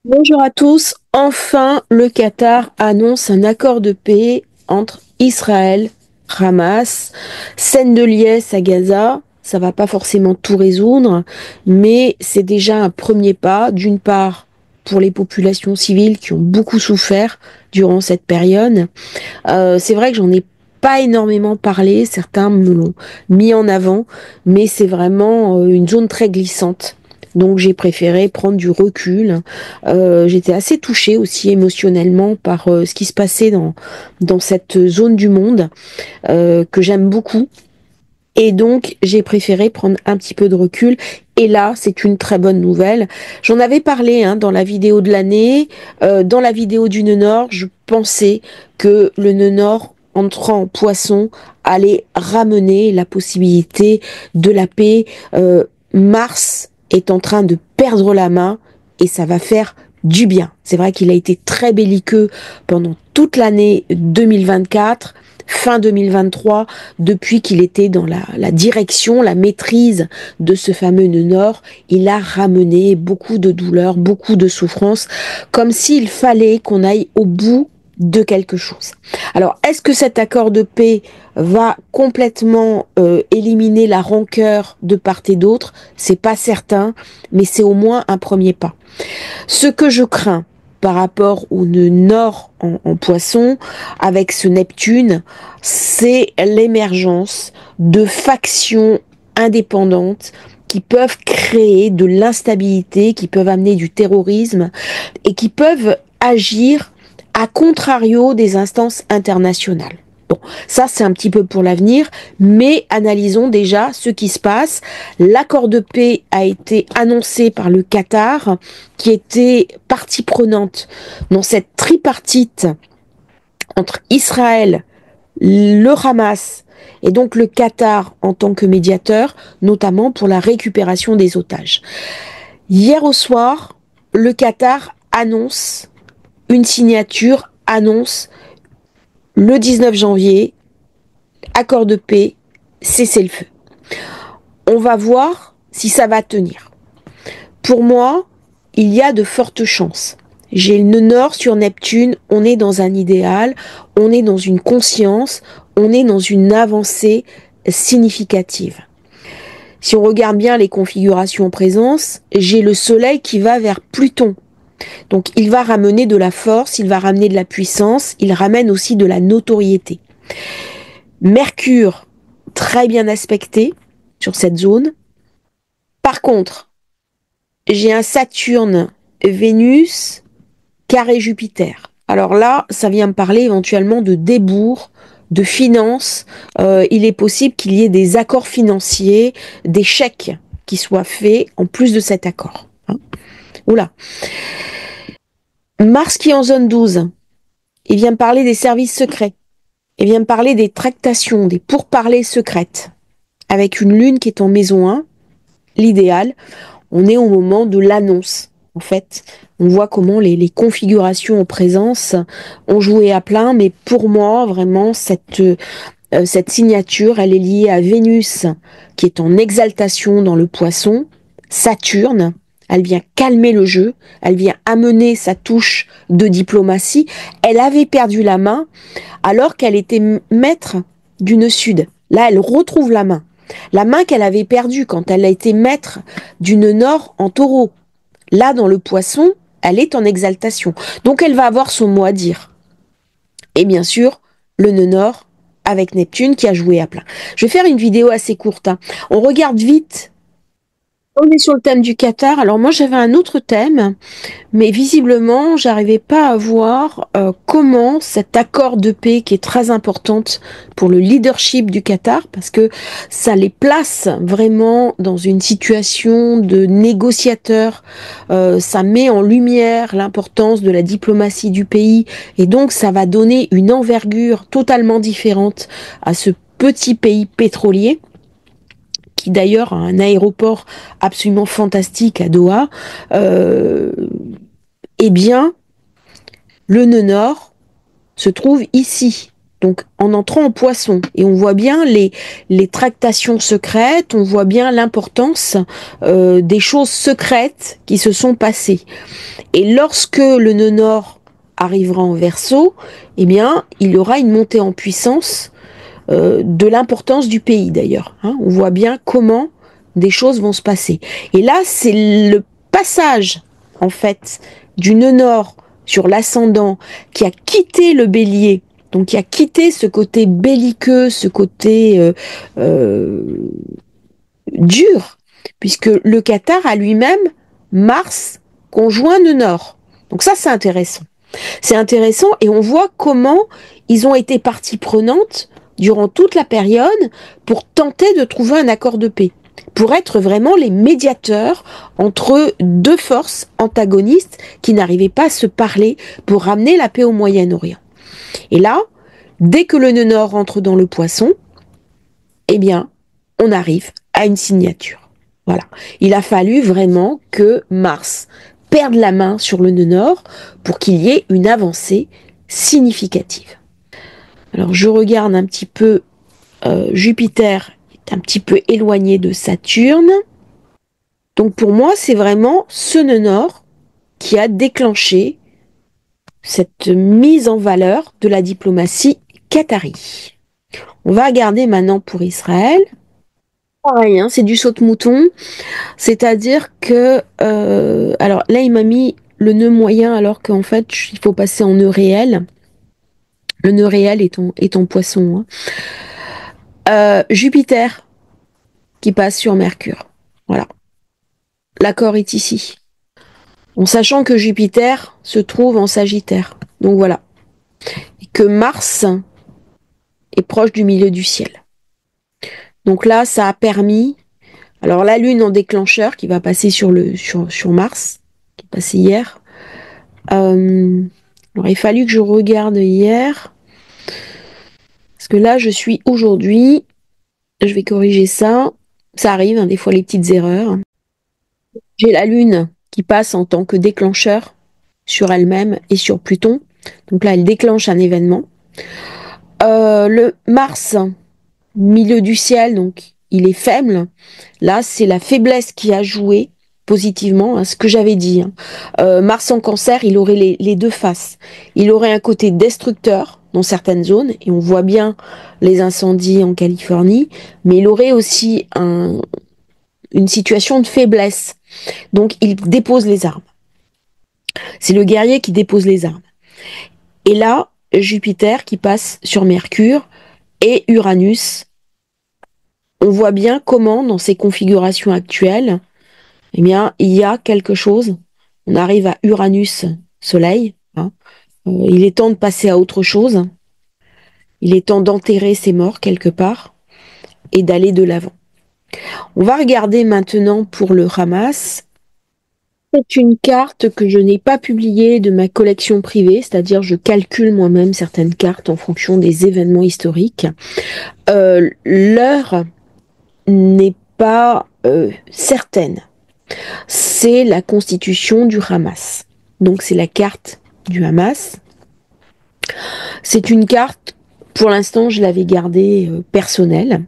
Bonjour à tous. Enfin, le Qatar annonce un accord de paix entre Israël, Hamas, scène de liesse à Gaza. Ça va pas forcément tout résoudre, mais c'est déjà un premier pas, d'une part pour les populations civiles qui ont beaucoup souffert durant cette période. C'est vrai que j'en ai pas énormément parlé, certains me l'ont mis en avant, mais c'est vraiment une zone très glissante. Donc j'ai préféré prendre du recul. J'étais assez touchée aussi émotionnellement par ce qui se passait dans cette zone du monde que j'aime beaucoup. Et donc, j'ai préféré prendre un petit peu de recul. Et là, c'est une très bonne nouvelle. J'en avais parlé dans la vidéo de l'année. Dans la vidéo du nœud Nord, je pensais que le nœud Nord, entrant en poisson, allait ramener la possibilité de la paix. Mars est en train de perdre la main et ça va faire du bien. C'est vrai qu'il a été très belliqueux pendant toute l'année 2024, fin 2023, depuis qu'il était dans la direction, la maîtrise de ce fameux nœud Nord. Il a ramené beaucoup de douleurs, beaucoup de souffrances, comme s'il fallait qu'on aille au bout de quelque chose. Alors, est-ce que cet accord de paix va complètement éliminer la rancœur de part et d'autre? C'est pas certain, mais c'est au moins un premier pas. Ce que je crains par rapport au nœud nord en poisson, avec ce Neptune, c'est l'émergence de factions indépendantes qui peuvent créer de l'instabilité, qui peuvent amener du terrorisme et qui peuvent agir à contrario des instances internationales. Bon, ça c'est un petit peu pour l'avenir, mais analysons déjà ce qui se passe. L'accord de paix a été annoncé par le Qatar, qui était partie prenante dans cette tripartite entre Israël, le Hamas et donc le Qatar en tant que médiateur, notamment pour la récupération des otages. Hier au soir, le Qatar annonce une signature, annonce le 19 janvier, accord de paix, cessez-le-feu. On va voir si ça va tenir. Pour moi, il y a de fortes chances. J'ai le nœud nord sur Neptune, on est dans un idéal, on est dans une conscience, on est dans une avancée significative. Si on regarde bien les configurations en présence, j'ai le soleil qui va vers Pluton. Donc il va ramener de la force, il va ramener de la puissance, il ramène aussi de la notoriété. Mercure, très bien aspecté sur cette zone. Par contre, j'ai un Saturne, Vénus, carré Jupiter. Alors là, ça vient me parler éventuellement de débours, de finances. Il est possible qu'il y ait des accords financiers, des chèques qui soient faits en plus de cet accord. Oula. Mars qui est en zone 12, il vient me parler des services secrets. Il vient me parler des tractations, des pourparlers secrètes. Avec une lune qui est en maison 1, l'idéal, on est au moment de l'annonce. En fait, on voit comment les configurations en présence ont joué à plein, mais pour moi, vraiment, cette signature, elle est liée à Vénus, qui est en exaltation dans le poisson, Saturne, elle vient calmer le jeu, elle vient amener sa touche de diplomatie. Elle avait perdu la main alors qu'elle était maître du nœud sud. Là, elle retrouve la main. La main qu'elle avait perdue quand elle a été maître du nœud nord en taureau. Là, dans le poisson, elle est en exaltation. Donc, elle va avoir son mot à dire. Et bien sûr, le nœud nord avec Neptune qui a joué à plein. Je vais faire une vidéo assez courte. On regarde vite. On est sur le thème du Qatar. Alors moi j'avais un autre thème, mais visiblement j'arrivais pas à voir comment cet accord de paix qui est très importante pour le leadership du Qatar, parce que ça les place vraiment dans une situation de négociateur. Ça met en lumière l'importance de la diplomatie du pays et donc ça va donner une envergure totalement différente à ce petit pays pétrolier qui d'ailleurs a un aéroport absolument fantastique à Doha. Eh bien, le nœud nord se trouve ici. Donc en entrant en Poisson. Et on voit bien les tractations secrètes, on voit bien l'importance des choses secrètes qui se sont passées. Et lorsque le nœud nord arrivera en Verseau, eh bien, il y aura une montée en puissance de l'importance du pays d'ailleurs. Hein. On voit bien comment des choses vont se passer. Et là, c'est le passage, en fait, du nœud nord sur l'ascendant qui a quitté le bélier, donc qui a quitté ce côté belliqueux, ce côté dur, puisque le Qatar a lui-même Mars conjoint nœud nord. Donc ça, c'est intéressant. C'est intéressant et on voit comment ils ont été partie prenante durant toute la période pour tenter de trouver un accord de paix, pour être vraiment les médiateurs entre deux forces antagonistes qui n'arrivaient pas à se parler pour ramener la paix au Moyen-Orient. Et là, dès que le nœud nord entre dans le Poisson, eh bien, on arrive à une signature. Voilà. Il a fallu vraiment que Mars perde la main sur le nœud nord pour qu'il y ait une avancée significative. Alors je regarde un petit peu, Jupiter est un petit peu éloigné de Saturne. Donc pour moi, c'est vraiment ce nœud nord qui a déclenché cette mise en valeur de la diplomatie qatari. On va regarder maintenant pour Israël. Pareil, hein, c'est du saute-mouton. C'est-à-dire que, alors là, il m'a mis le nœud moyen alors qu'en fait, il faut passer en nœud réel. Le nœud réel est en Poisson. Hein. Jupiter qui passe sur Mercure. Voilà. L'accord est ici. En sachant que Jupiter se trouve en Sagittaire. Donc voilà. Et que Mars est proche du milieu du ciel. Donc là, ça a permis. Alors la Lune en déclencheur qui va passer sur Mars, qui est passé hier. Alors il fallu que je regarde hier. Parce que là, je suis aujourd'hui. Je vais corriger ça. Ça arrive, hein, des fois, les petites erreurs. J'ai la Lune qui passe en tant que déclencheur sur elle-même et sur Pluton. Donc là, elle déclenche un événement. Le Mars, milieu du ciel, donc il est faible. Là, c'est la faiblesse qui a joué positivement, hein, ce que j'avais dit. Hein. Mars en Cancer, il aurait les deux faces. Il aurait un côté destructeur dans certaines zones, et on voit bien les incendies en Californie, mais il aurait aussi une situation de faiblesse. Donc, il dépose les armes. C'est le guerrier qui dépose les armes. Et là, Jupiter qui passe sur Mercure et Uranus. On voit bien comment, dans ces configurations actuelles, eh bien, il y a quelque chose. On arrive à Uranus-Soleil. Hein. Il est temps de passer à autre chose. Il est temps d'enterrer ses morts quelque part et d'aller de l'avant. On va regarder maintenant pour le Hamas. C'est une carte que je n'ai pas publiée de ma collection privée, c'est-à-dire je calcule moi-même certaines cartes en fonction des événements historiques. L'heure n'est pas certaine. C'est la constitution du Hamas. Donc c'est la carte du Hamas. C'est une carte, pour l'instant je l'avais gardée personnelle,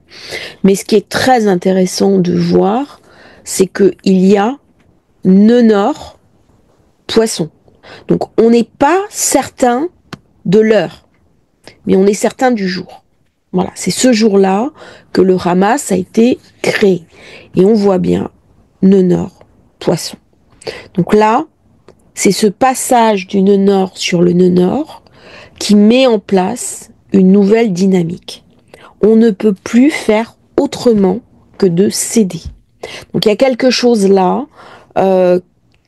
mais ce qui est très intéressant de voir, c'est qu'il y a nœud nord, Poisson. Donc on n'est pas certain de l'heure, mais on est certain du jour. Voilà, c'est ce jour-là que le Hamas a été créé. Et on voit bien nœud nord, Poisson. Donc là, c'est ce passage du nœud nord sur le nœud nord qui met en place une nouvelle dynamique. On ne peut plus faire autrement que de céder. Donc il y a quelque chose là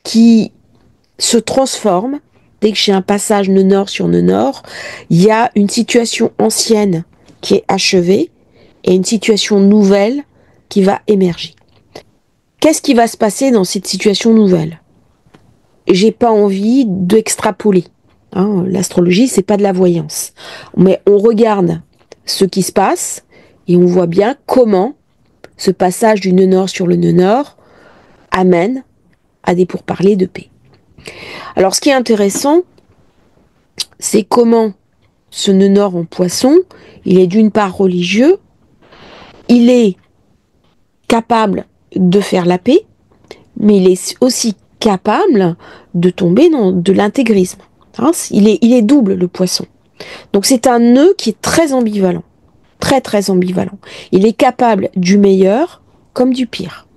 qui se transforme. Dès que j'ai un passage nœud nord sur nœud nord, il y a une situation ancienne qui est achevée et une situation nouvelle qui va émerger. Qu'est-ce qui va se passer dans cette situation nouvelle? J'ai pas envie d'extrapoler. Hein, l'astrologie, c'est pas de la voyance. Mais on regarde ce qui se passe et on voit bien comment ce passage du nœud nord sur le nœud nord amène à des pourparlers de paix. Alors, ce qui est intéressant, c'est comment ce nœud nord en poisson, il est d'une part religieux, il est capable de faire la paix, mais il est aussi capable de tomber dans de l'intégrisme. Hein, il est double, le poisson. Donc c'est un nœud qui est très ambivalent, très très ambivalent. Il est capable du meilleur comme du pire.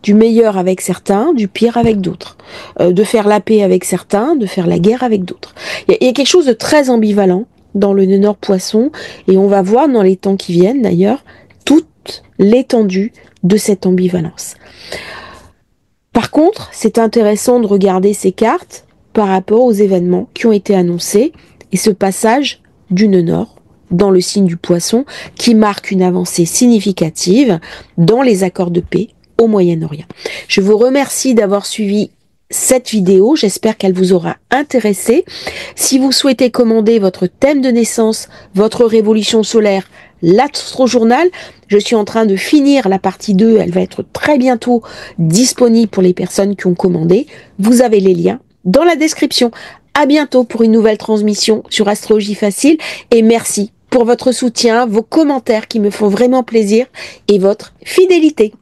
Du meilleur avec certains, du pire avec d'autres. De faire la paix avec certains, de faire la guerre avec d'autres. Il y a quelque chose de très ambivalent dans le nœud nord poisson, et on va voir dans les temps qui viennent d'ailleurs toute l'étendue de cette ambivalence. Par contre, c'est intéressant de regarder ces cartes par rapport aux événements qui ont été annoncés et ce passage du nœud nord dans le signe du poisson qui marque une avancée significative dans les accords de paix au Moyen-Orient. Je vous remercie d'avoir suivi cette vidéo, j'espère qu'elle vous aura intéressé. Si vous souhaitez commander votre thème de naissance, votre révolution solaire, l'astrojournal, je suis en train de finir la partie 2, elle va être très bientôt disponible pour les personnes qui ont commandé. Vous avez les liens dans la description. À bientôt pour une nouvelle transmission sur Astrologie Facile et merci pour votre soutien, vos commentaires qui me font vraiment plaisir et votre fidélité.